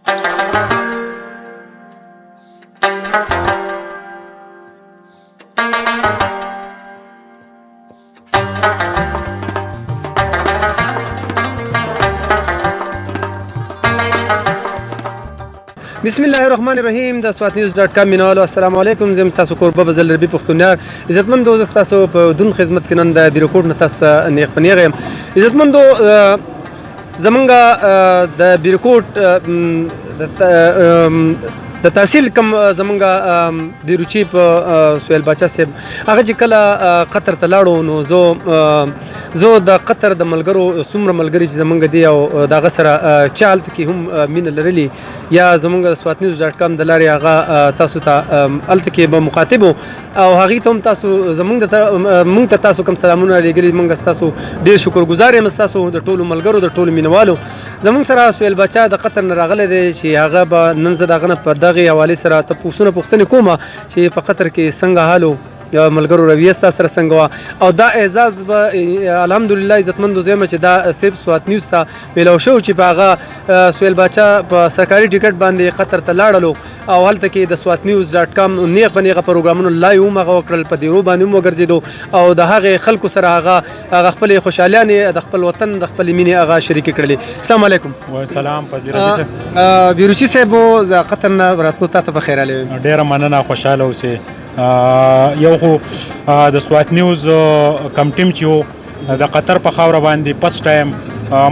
بسم الله الرحمن الرحیم د swatnews.com مینوالو السلام علیکم. زه تاسو کوربه بزل ربی پښتونیار عزتمندو زه تاسو په دون خدمت کې نن د بیروکوټ نه تاسو نیغ پنیغ یم. عزتمندو زمونږ د بیروکوټ د تحصیل کم زمونږ بیروچی په سهیل باچا صاحب هغه چې کله قطر ته لاړو نو زه د قطر د ملګرو څومره ملګري چې زمونږ دي او د هغه سره چا هلته کې هم مینه لرلي یا زمونږ د swatnews.com د لارې هغه تاسو ته هلته کې به مخاطب او هغې ته هم تاسو مونږ ته تاسو کوم سلامونه لېږلي موږ ستاسو ډېر شکرګزار یم ستاسو د ټولو ملګرو د ټولو مینوالو. زمونږ سره سهیل باچا د قطر نه راغلی دی چې هغه به نن زه د هغه نه په دغې حوالې سره تپوسونه پوښتنې کومه چې په قطر کې څنګه حال ملګرو رویه ستا سره څنګه وه او دا اعزاز به الحمدلله عزتمندو زه یم چې دا صرف swatnews ته میلاو شو چې په هغه سهیل باچا په سرکاري ټکټ باندې قطر ته لاړلو او هلته کې د swatnews.com نیغ په نیغه پروګرامونو لایو هم هغه وکړل په دیرو باندې هم وګرځېدو او د هغې خلکو سره هغه خپلې خوشحالیانې د خپل وطن د خپلې مینې هغه شریکې کړلې. السلام علیکم. وسلام پذیرا صاحب. بیروچي صاحب د قطر نه راتلو تا ته په خیر علي. ډېره مننه خوشحاله اوسئ. یو خو د swatnews کم ټیم چې و د قطر په خاوره باندې فسټ ټایم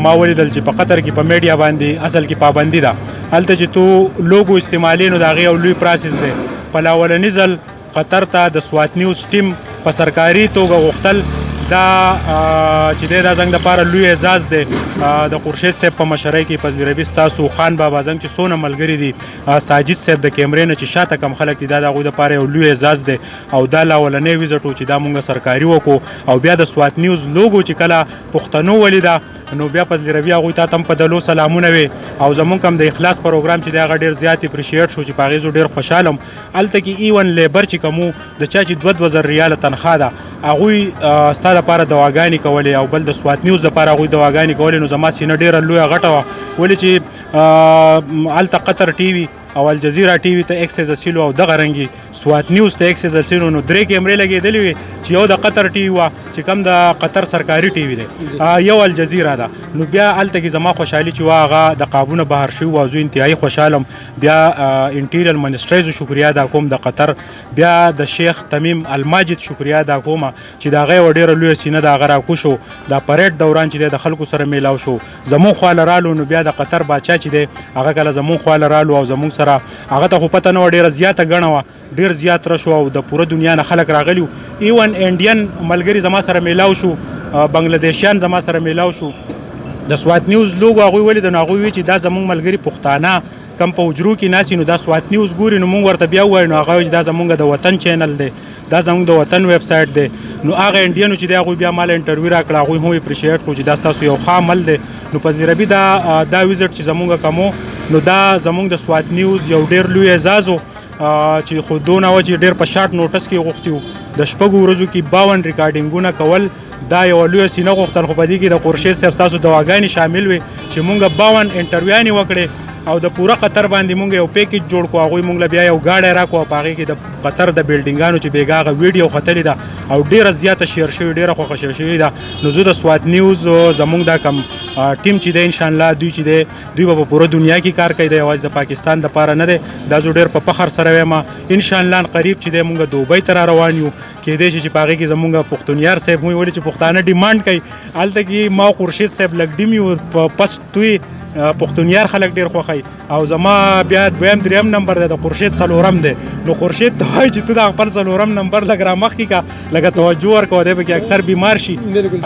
ما ولیدل چې په قطر کې په میډیا باندې اصل کې پابندي ده. هلته چې تو لوګو استعمالي نو د هغې یو لوی پراسس دی. په لاولني ځل قطر ته د swatnews ټیم په سرکاري توګه غوښتل دا چې دی دا زنګ دپاره لوی اعزاز دی. د خورشید صاحب په مشرۍ کې فضل ربي ستاسو خان بابا زنګ چې څونه ملګري دي ساجد صاحب د کیمرې نه چې شاته کم خلک دي دا د هغوی دپاره یو لوی اعزاز دی او دا لاولنی ویزټ و چې دا مونږ سرکاري وکړو او بیا د swatnews لوګو چې کله پښتنو ولیده نو بیا فضل ربي هغوی ته هم په دلو سلامونه وې او زمونږ هم د اخلاص پروګرام چې دی هغه ډېر زیات اپریشیټ شو چې په هغې زه ډېر خوشحاله یم. هلته کې ایون لیبر چې کوم د چا چې 2,000 ریاله تنخوا ده هغوی ستا دپاره دواګانې کولې او بل د swatnews دپاره هغوی دواګانې کولې نو زما سینه ډېره لویه غټه وه ولې چې هلته قطر ټي وي او الجزیره ټي وي ته اکسس اصیلو او دغه رنګې swatnews ته اکسس اصیلو نو 3 کیمرې لګېدلې وې چې یو د قطر ټي وي وه چې کوم د قطر سرکاري ټي وي دی یو الجزیره ده. نو بیا هلته کې زما خوشحالي چې وه هغه د قابونه بهر شوي وه زه انتهایي خوشحاله یم. بیا انټیریل منسټرۍ زه شکریا ادا کوم د قطر. بیا د شیخ تمیم الماجد شکریا ادا کوم چې د هغه یوه ډېره لویه سینه د هغه راکوش شو دا پریډ دوران چې دی د خلکو سره میلاو شو زمونږ خواله رالو نو بیا د قطر باچا چې دی هغه کله زمونږ خواله رالو او زمونږ سره هغه ته خو پته نه وه ډېره زیاته ګڼه وه ډېر زیات رش او د پوره دنیا نه خلک راغلي وو. ایون انډین ملګري زما سره میلاو شو بنګلادیشیان زما سره میلاو شو. د swatnews لوګو هغوی ولیده نو هغوی وی چې دا زمونږ ملګري پښتانه کم په حجرو کې ناسي نو دا swatnews ګوري نو مونږ ورته بیا ووایو نو هغه دا زمونږ د وطن چینل دی دا زمونږ د وطن ویب سایټ دی. نو هغه انډینو چې دی هغوی بیا ماله انټرویو راکړه هغوی هم اپریشیټ کړو چې دا ستاسو یو ښه عمل دی. نو فضل ربي دا ویزټ چې زمونږ کومو نو دا زمونږ د swatnews یو ډېر لوی اعزاز و چې خو دونه وه چې ډېر په شارټ نوټس کې غوښتي وو د 6 ورځو کې 52 ریکارډینګونه کول دا یوه لویه سینه غوښتل خو په دې کې د خورشید صاحب ستاسو دواګانې شامل وې چې مونږ 52 انټرویوانې وکړې او د پوره قطر باندې مونږ یو پیکیج جوړ کړو هغوی مونږ له بیا یو ګاډی راکړو او په هغې کې د قطر د بلډینګانو چې بېګا هغه ویډیو ختلې ده او ډېره زیاته شیر شوې ډېره خوښه شوې ده. نو زه د swatnews زمونږ دا کم ټیم چې دی انشاءالله دوی چې دی دوی به په پوره دنیا کې کار کوي دی یوازې د پاکستان دپاره نه دی دا زه ډېر په فخر سره وایم. انشاءالله قریب چې دی مونږ دوبۍ ته را روان یو کېدای شي چې په هغې کې زمونږ پښتونیار صاحب هم ولې چې پښتانه ډیمانډ کوي هلته کې ما خورشید صاحب لږ ډیم یو په پس توی پښتونیار خلک ډېر خوښوي او زما بیا دویم دریم نمبر دی د خورشید څلورم دی. نو خورشید ته وایي چې ته د خپل څلورم نمبر لږ را مخکې که لږه توجه ورکوه دی به کې اکثر بیمار شي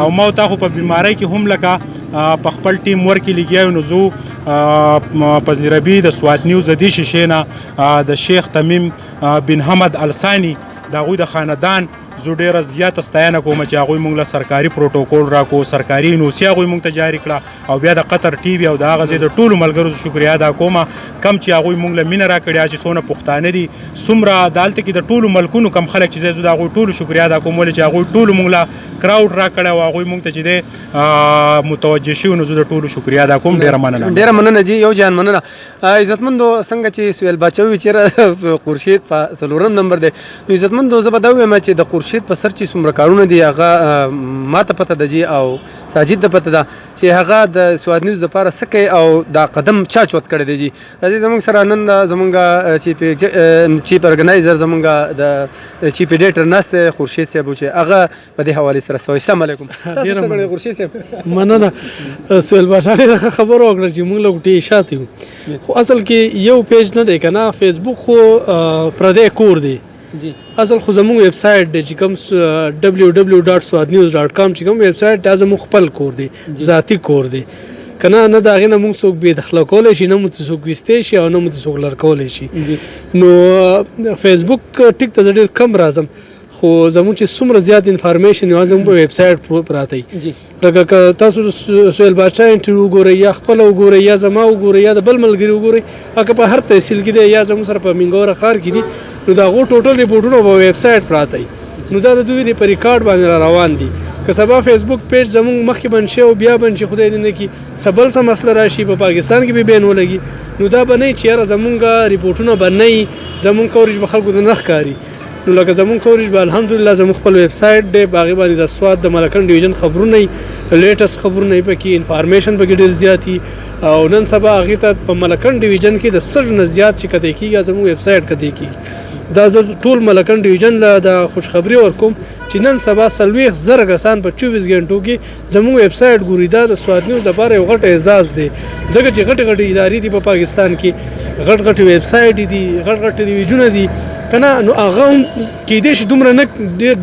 او ما تا خو په بیمارۍ کې هم لکه په خپل ټیم ورک کې لګیا یو نو زه فضل ربي د swatnews د دې شیشې نه د شیخ تمیم بن حمد الثاني د هغوی د خاندان زه ډېره زیاته ستاینه کوم چې هغوی موږ له سرکاري پروټوکول راکړو، سرکاري NOC هغوی موږ ته جاري کړه، او بیا د قطر TV او د هغه ځای د ټولو ملګرو شکریا ادا کوم کم چې هغوی موږ له مینه راکړې چې څونه پښتانه دي، څومره دلته کې د ټولو ملکونو کم خلک چې زه د هغوی ټولو شکریا ادا کوم ولې چې هغوی ټولو موږ له کراوډ راکړی او هغوی موږ ته چې دی متوجه شوي، نو زه د ټولو شکریا ادا کوم. ډېره مننه. ډېره مننه جی، یو جان مننه. عزتمندو څنګه چې سهیل باچا وویل چېرې خورشید په 4 نمبر دی، نو عزتمندو زه به دا ووایم چې د خورشید په سر چې څومره کارونه دي هغه ما ته پته ده جی او ساجد ته پته ده چې هغه د سواد نیوز دپاره څه کوي او دا قدم چا چوت کړی دی جی. راځئ زموږ سره نن زموږ چیف ارګنایزر زموږ د چیف ایډیټر ناست دی خورشید صاحب چې هغه په دې حوالې سره سوی. السلام علیکم. تاسو څه خورشید صاحب؟ مننه. سهیل باچا ډېره خبره وکړه چې موږ لږ شاته یو، خو اصل کې یو پیج نه دی که نه، فیسبوک خو پردی کور دی. اصل خو زموږ ویب سایټ دی چې کوم www.swadnews.com چې کوم ویب سایټ دا زموږ خپل کور دی، ذاتي کور دی که نه د هغې نه موږ څوک بې دخله کولی شي، نه مو ته څوک ویستی شي او نه مو ته څوک لر کولی شي. نو فیسبوک ټیک ته زه ډېر کم راځم، خو زموږ چې څومره زیات انفارمیشن یوازې زموږ په ویب سایټ پراته وي. لکه که تاسو سهیل باچا انټرویو وګورئ یا خپله وګورئ یا زما وګورئ یا د بل ملګري وګورئ، هغه په هر تحصیل کې دی یا زموږ سره په مینګوره ښار کې دي، نو د هغو ټوټل ریپورټونه په ویب سایټ پراته وي. نو دا د دوی په ریکارډ باندې را روان دي. که سبا فیسبوک پیج زموږ مخکې بند شي او بیا بند شي خدای دې نه کړي سبل څه مسله راشي په پاکستان کې به بین ولګي، نو دا به نه وي چې یاره زموږ ریپورټونه به نه وي، زموږ کوریج به خلکو ته نه ښکاري. نو لکه زموږ کوریج به الحمدلله زموږ خپل ویب سایټ دی، په هغې باندې د سوات د ملکنډ ډویژن خبرونه وي، لیټسټ خبرونه وي، پکې انفارمیشن پکې ډېر زیات وي. او نن سبا هغې ته په ملکنډ ډویژن کې د 100 نه زیات چې کتی کېږي زموږ ویب سایټ کتی کېږي. دا زه ټول ملکنډ ډویژن له د خوشخبري ورکوم چې نن سبا 40,000 کسان په 24 غنټو کې زموږ ویب سایټ ګوري. دا د سواد نیوز لپاره یو غټ اعزاز دی، ځکه چې غټې غټې ادارې دي په پاکستان کې، غټ غټې ویب سایټ دي، غټ غټ ټلویزیونونه دي که نه، نو هغه هم کیدای شي دومره نه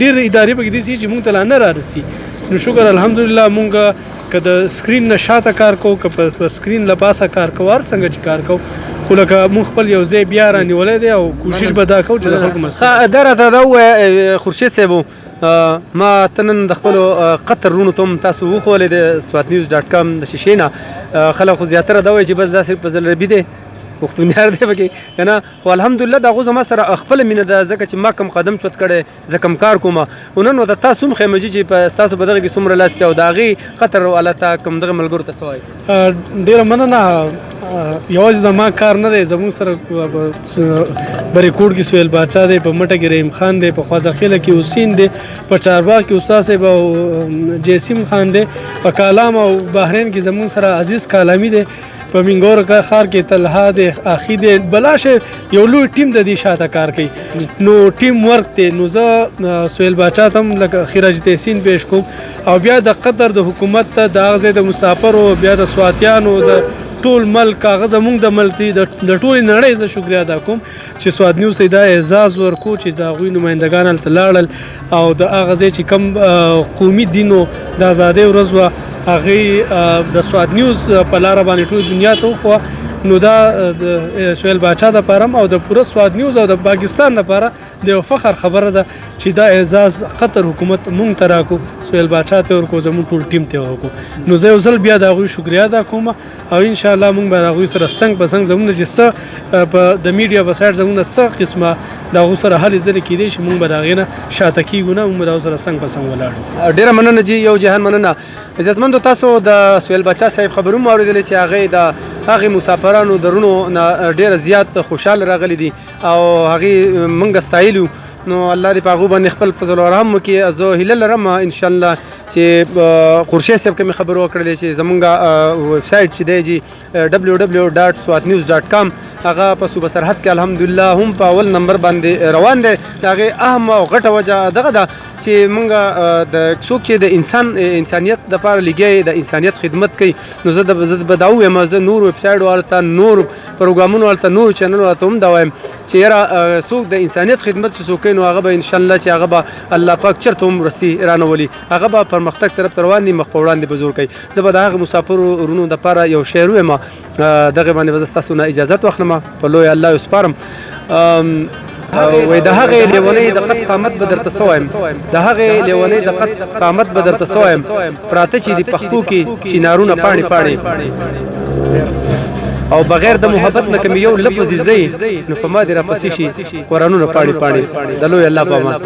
ډېر ادارې پکې دي چې موږ ته لا نه رارسي. نو شکر الحمدلله مونږ که د سکرین نه شاته کار کوو که په سکرین له پاسه کار کوو، هر څنګه چې کار کوو، خو لکه مونږ خپل یو ځای بیا رانیولی دی او کوشش به دا کوو چې د خلکو مسله. دا راته دا ووایه خورشید صاحب، ما ته نن د خپلو قطر رونو ته هم تاسو وښولې د swadnews.com د شیشې نه، خلک خو زیاتره دا وایي چې بس داسې په زلربي دی پښتونیار دی پکې که نه، خو الحمدلله د هغو زما سره خپله مینه ده، ځکه چې ما کم قدم چوت کړی زه کم کار کوم. او نن د تاسو هم خیمجي چې ستاسو په دغه کې څومره لاس او د هغې خطر والا ته کوم دغه ملګرو ته څه وایي؟ ډېره مننه. یوازې زما کار نه دی، زموږ سره بریکوټ کې سهیل باچا دی، په مټه کې رحیم خان دی، په خوازخیله کې حسین دی، په چارباغ کې استاد صاحب او جیسیم خان دی، په کالام او بحرین کې زموږ سره عزیز کالامی دی، په مینګور ښار کې طلحه دی، اخی دی، بلاشه یو لوی ټیم د دې شاته کار کوي. نو ټیم ورک دی. نو زه سهیل باچا ته هم لکه خراج تحسین پیش کوم او بیا د قطر د حکومت ته د هغه ځای د مسافرو، بیا د سواتیانو، د ټول ملک هغه زموږ د ملک د ټولې نړۍ زه شکریا ادا کوم چې سواد نیوز ته دا اعزاز ورکو چې د هغوی نمایندګان هلته لاړل او د هغه ځای چې کوم قومي دینو د ازادۍ ورځ وه هغې د سواد نیوز په لاره باندې ټول دنیا ته وښوه. نو دا د سهیل باچا دپاره هم او د پوره سواد نیوز او د پاکستان دپاره د یو فخر خبره ده چې دا اعزاز قطر حکومت مونږ ته راکړو، سهیل باچا ته ورکړو، زموږ ټول ټیم ته ورکړو. نو زه یو ځل بیا د هغوی شکریا ادا کوم او انشاءالله مونږ به د هغوی سره څنګ په څنګ زموږ چې څه د میډیا په سایډ زموږ څه قسمه د هغو سره هلې ځلې کېدی شي، مونږ به د هغې نه شاته کېږو نه، مونږ به د هغو سره څنګ په څنګ ولاړو. ډېره مننه جي، یو جهان مننه. عزتمندو تاسو د سهیل باچا صاحب خبرونه مو اورېدلې چې هغې د هغې مسافرانو درونو نه ډېره زیات خوشحاله راغلي دي او هغې موږ ستایلو. نو الله دې په هغو باندې خپل فضل و رحم وکړي. زه هیله لرم انشاءالله چې خورشید صاحب کومې خبرې وکړلې چې زمونږ ویب سایټ چې دی جي www.swadnews.com هغه په صوبه سرحد کې الحمدلله هم په اول نمبر باندې روان دی. د هغې اهم او غټه وجه دغه ده چې موږ د څوک چې د انسانیت دپاره لګیا د انسانیت خدمت کوي، نو زه به دا ووایم، زه نور ویب سایټ والو ته، نور پروګرامونو والو ته، نور چینل والو ته هم دا وایم چې یاره څوک د انسانیت خدمت چې څوک کوي نو هغه به انشاءالله چې هغه به الله پاک چېرته هم رسي رانولي، هغه به پرمختګ طرف ته روان دي، مخ په وړاندې به زور کوي. زه به د هغه مسافرو ورونو دپاره یو شعر ووایم، دغې باندې به زه ستاسو نه اجازت واخلم، په لوی الله یې وسپارم. وای د هغه لیونی د قد قامت به درته سوایم د هغه لیونی د قد قامت به درته سوایم پراته چې د پخپو کې چینارونه پاڼې پاڼې او بغیر د محبت نه کوم یو لفظ زده نو په ما دې را پسې شي قرانونه پاڼې پاڼې د لوی الله په امان